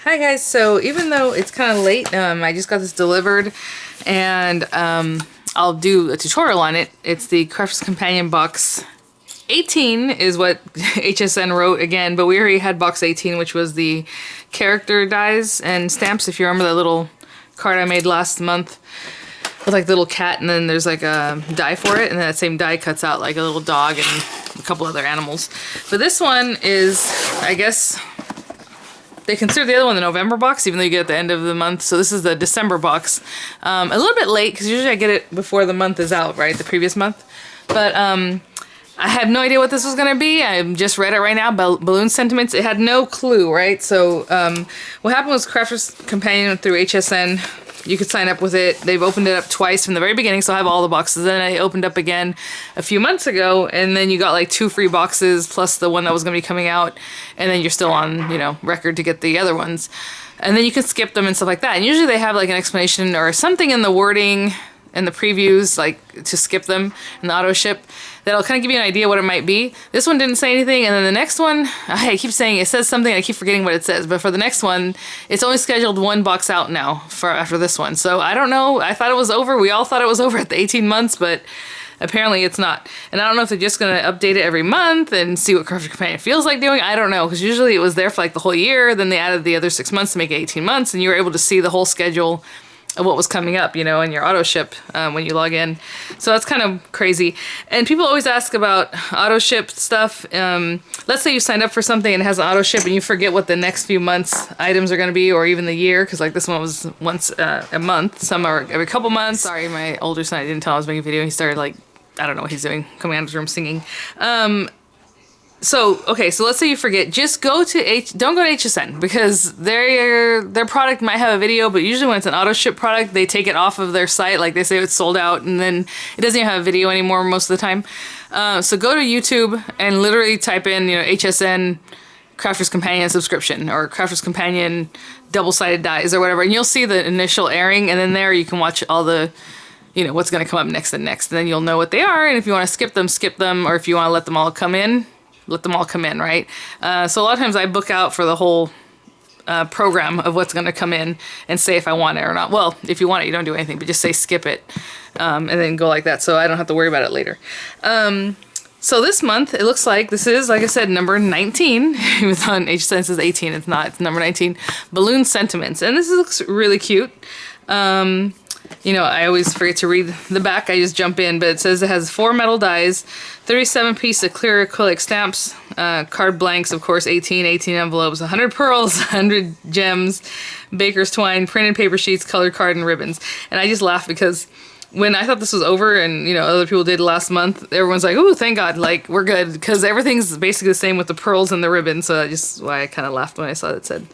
Hi guys, so even though it's kind of late, I just got this delivered and I'll do a tutorial on it. It's the Crafter's Companion box 18 is what HSN wrote again, but we already had box 18, which was the character dies and stamps. If you remember that little card I made last month with like the little cat, and then there's like a die for it, and then that same die cuts out like a little dog and a couple other animals. But this one is, I guess, they consider the other one the November box, even though you get it at the end of the month. So this is the December box. A little bit late, because usually I get it before the month is out, right? The previous month. But I had no idea what this was going to be. I just read it right now, Balloon Sentiments. It had no clue, right? So what happened was Crafter's Companion through HSN. You could sign up with it. They've opened it up twice from the very beginning, so I have all the boxes. Then I opened up again a few months ago, and then you got like 2 free boxes plus the one that was going to be coming out, and then you're still on, you know, record to get the other ones. And then you can skip them and stuff like that. And usually they have like an explanation or something in the wording and the previews, like to skip them in the auto ship, that'll kind of give you an idea what it might be. This one didn't say anything, and then the next one, I keep saying it says something, I keep forgetting what it says, but for the next one, it's only scheduled 1 box out now for after this one. So I don't know, I thought it was over, we all thought it was over at the 18 months, but apparently it's not. And I don't know if they're just gonna update it every month and see what Crafter's Companion feels like doing, I don't know, because usually it was there for like the whole year, then they added the other 6 months to make it 18 months, and you were able to see the whole schedule of what was coming up, you know, in your auto ship when you log in. So that's kind of crazy. And people always ask about auto ship stuff. Let's say you signed up for something and it has an auto ship and you forget what the next few months items are going to be, or even the year, because like this one was once a month. Some are every couple months. Sorry, my older son, I didn't tell him I was making a video. He started like, I don't know what he's doing, coming out of his room singing. So, okay, so let's say you forget, just go to don't go to HSN, because their product might have a video, but usually when it's an auto ship product, they take it off of their site, like they say it's sold out, and then it doesn't even have a video anymore most of the time. So go to YouTube and literally type in, you know, HSN Crafter's Companion subscription, or Crafter's Companion double-sided dies, or whatever, and you'll see the initial airing, and then there you can watch all the, you know, what's going to come up next and next, and then you'll know what they are, and if you want to skip them, or if you want to let them all come in, right? So a lot of times I book out for the whole program of what's going to come in and say if I want it or not. Well, if you want it, you don't do anything, but just say skip it, and then go like that, so I don't have to worry about it later. So this month, it looks like this is, like I said, number 19. It was on HSN, it says 18, it's not, it's number 19. Balloon Sentiments, and this looks really cute. You know, I always forget to read the back, I just jump in, but it says it has 4 metal dies, 37 pieces of clear acrylic stamps, card blanks, of course, 18 envelopes, 100 pearls, 100 gems, baker's twine, printed paper sheets, colored card, and ribbons. And I just laugh because when I thought this was over and, you know, other people did last month, everyone's like, ooh, thank God, like, we're good, because everything's basically the same with the pearls and the ribbons, so that's why I kind of laughed when I saw it said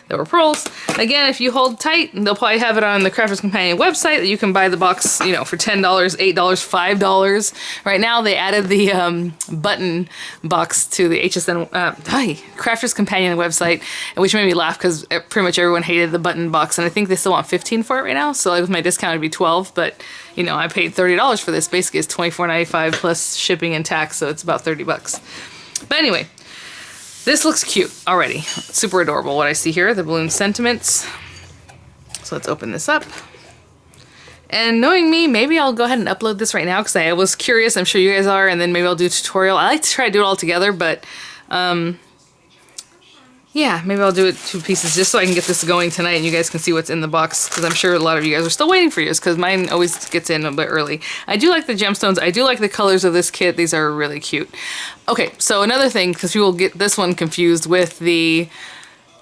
there were pearls. Again, if you hold tight, they'll probably have it on the Crafter's Companion website that you can buy the box, you know, for $10, $8, $5. Right now, they added the button box to the HSN, Crafter's Companion website, which made me laugh because pretty much everyone hated the button box, and I think they still want $15 for it right now, so like with my discount it'd be $12, but you know, I paid $30 for this. Basically, it's $24.95 plus shipping and tax, so it's about $30. But anyway, this looks cute already. Super adorable what I see here, the Balloon Sentiments. So let's open this up. And knowing me, maybe I'll go ahead and upload this right now because I was curious, I'm sure you guys are, and then maybe I'll do a tutorial. I like to try to do it all together, but yeah, maybe I'll do it 2 pieces just so I can get this going tonight and you guys can see what's in the box, because I'm sure a lot of you guys are still waiting for yours, because mine always gets in a bit early. I do like the gemstones. I do like the colors of this kit. These are really cute. Okay, so another thing, because people get this one confused with the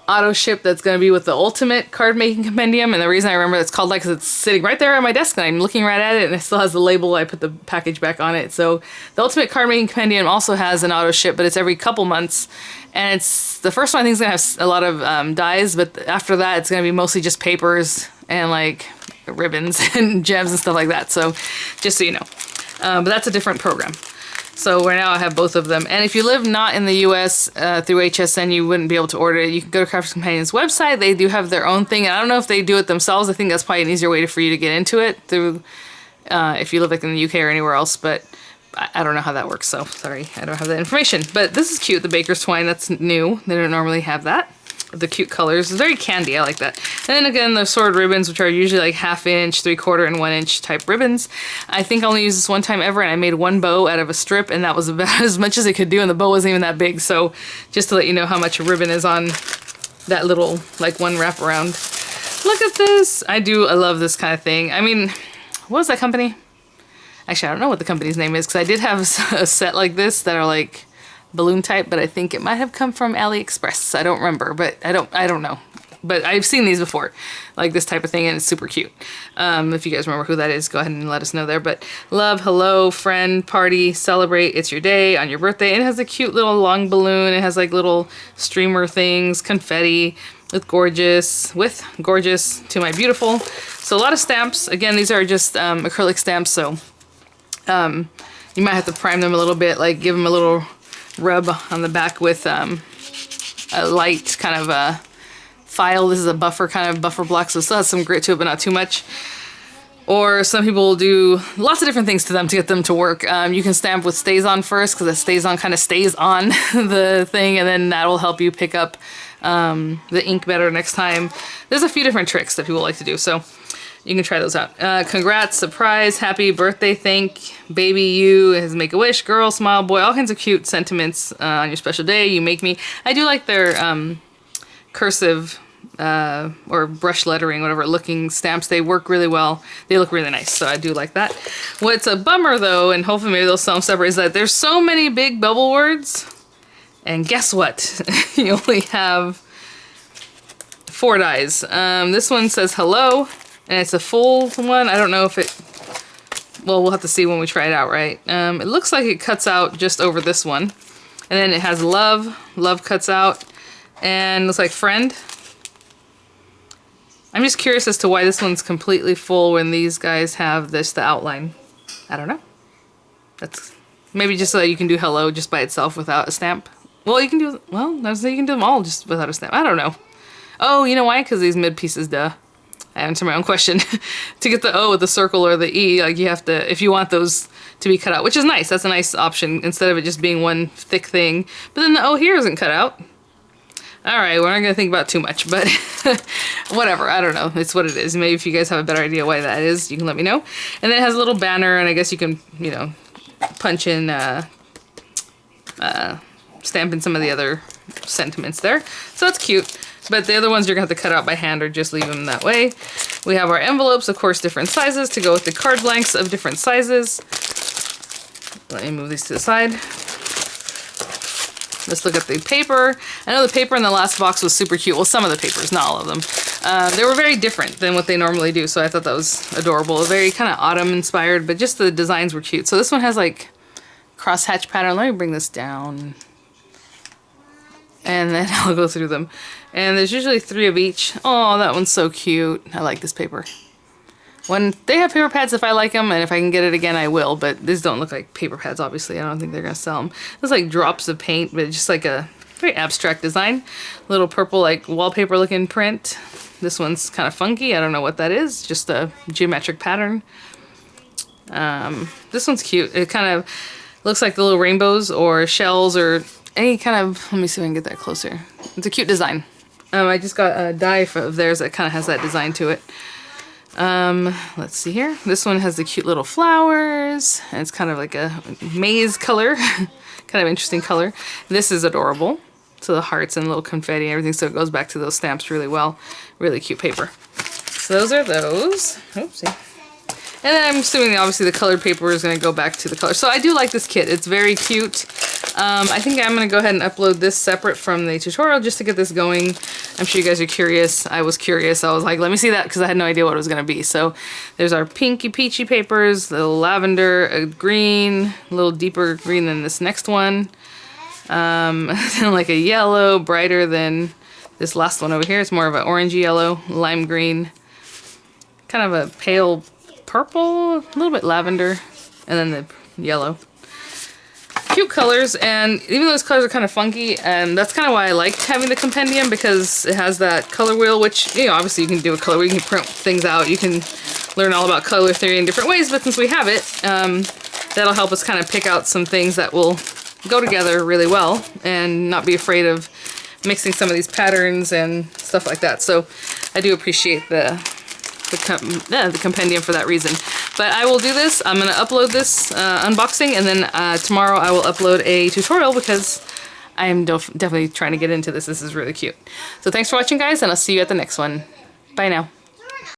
auto ship that's going to be with the Ultimate Card Making Compendium, and the reason I remember it's called that because it's sitting right there on my desk and I'm looking right at it, and it still has the label. I put the package back on it. So the Ultimate Card Making Compendium also has an auto ship, but it's every couple months, and it's the first one I think is going to have a lot of dies, but after that it's going to be mostly just papers and like ribbons and gems and stuff like that, so just so you know. But that's a different program. So right now I have both of them. And if you live not in the US through HSN, you wouldn't be able to order it. You can go to Crafter's Companion's website. They do have their own thing. And I don't know if they do it themselves. I think that's probably an easier way for you to get into it through if you live like in the UK or anywhere else. But I don't know how that works. So sorry, I don't have that information. But this is cute, the baker's twine. That's new. They don't normally have that. the cute colors. It's very candy, I like that. And then again, the sword ribbons, which are usually like 1/2 inch, 3/4, and 1 inch type ribbons. I think I only used this one time ever, and I made one bow out of a strip, and that was about as much as it could do, and the bow wasn't even that big. So just to let you know how much a ribbon is on that little, like, one wrap around. Look at this. I love this kind of thing. I mean, what was that company? Actually, I don't know what the company's name is, because I did have a set like this that are like balloon type, but I think it might have come from AliExpress. I don't remember, but I don't know. But I've seen these before, like this type of thing, and it's super cute. If you guys remember who that is, go ahead and let us know there. But love, hello, friend, party, celebrate, it's your day, on your birthday. And it has a cute little long balloon. It has like little streamer things, confetti, with gorgeous to my beautiful. So a lot of stamps. Again, these are just acrylic stamps, so you might have to prime them a little bit, like give them a little rub on the back with a light kind of a file. This is a buffer block, so it still has some grit to it, but not too much. Or some people will do lots of different things to them to get them to work. You can stamp with stays on first, because the stays on kind of stays on the thing, and then that will help you pick up the ink better next time. There's a few different tricks that people like to do, so you can try those out. Congrats, surprise, happy birthday, thank, baby you, has make a wish, girl, smile, boy, all kinds of cute sentiments on your special day. You make me. I do like their cursive or brush lettering, whatever looking stamps. They work really well. They look really nice, so I do like that. What's a bummer though, and hopefully maybe they'll sell them separate, is that there's so many big bubble words, and guess what? You only have 4 dies. This one says hello, and it's a full one. I don't know if it, well, we'll have to see when we try it out, right? It looks like it cuts out just over this one. And then it has love. Love cuts out. And looks like friend. I'm just curious as to why this one's completely full when these guys have the outline. I don't know. That's maybe just so that you can do hello just by itself without a stamp. Well, you can do, well, you can do them all just without a stamp. I don't know. Oh, you know why? Because these mid pieces, duh. I answered my own question. To get the O with the circle or the E, like you have to, if you want those to be cut out, which is nice. That's a nice option instead of it just being one thick thing. But then the O here isn't cut out. All right, we're not gonna think about too much, but whatever, I don't know. It's what it is. Maybe if you guys have a better idea why that is, you can let me know. And then it has a little banner, and I guess you can, you know, punch in, stamp in some of the other sentiments there. So that's cute. But the other ones you're gonna have to cut out by hand or just leave them that way. We have our envelopes, of course, different sizes to go with the card blanks of different sizes. Let me move these to the side. Let's look at the paper. I know the paper in the last box was super cute. Well, some of the papers, not all of them. They were very different than what they normally do, so I thought that was adorable. Very kind of autumn inspired, but just the designs were cute. So this one has like crosshatch pattern. Let me bring this down. And then I'll go through them. And there's usually 3 of each. Oh, that one's so cute. I like this paper. When they have paper pads, if I like them, and if I can get it again, I will. But these don't look like paper pads, obviously. I don't think they're going to sell them. It's like drops of paint, but just like a very abstract design. Little purple, like wallpaper looking print. This one's kind of funky. I don't know what that is. Just a geometric pattern. This one's cute. It kind of looks like the little rainbows or shells or any kind of, let me see if I can get that closer. It's a cute design. I just got a die of theirs that kind of has that design to it. Let's see here. This one has the cute little flowers, and it's kind of like a maize color. Kind of interesting color. This is adorable. So the hearts and little confetti and everything, so it goes back to those stamps really well. Really cute paper. So those are those. Oopsie. And then I'm assuming obviously the colored paper is going to go back to the color. So I do like this kit. It's very cute. I think I'm going to go ahead and upload this separate from the tutorial just to get this going. I'm sure you guys are curious. I was curious. I was like, let me see that, because I had no idea what it was going to be. So there's our pinky peachy papers, the lavender, a green, a little deeper green than this next one. Then like a yellow, brighter than this last one over here. It's more of an orangey yellow, lime green, kind of a pale purple, a little bit lavender, and then the yellow. Cute colors, and even though those colors are kind of funky, and that's kind of why I liked having the compendium, because it has that color wheel, which, you know, obviously you can do a color wheel, you can print things out, you can learn all about color theory in different ways, but since we have it, that'll help us kind of pick out some things that will go together really well and not be afraid of mixing some of these patterns and stuff like that. So I do appreciate the compendium for that reason. But I will do this. I'm going to upload this unboxing, and then tomorrow I will upload a tutorial because I am definitely trying to get into this. This is really cute. So thanks for watching, guys, and I'll see you at the next one. Bye now.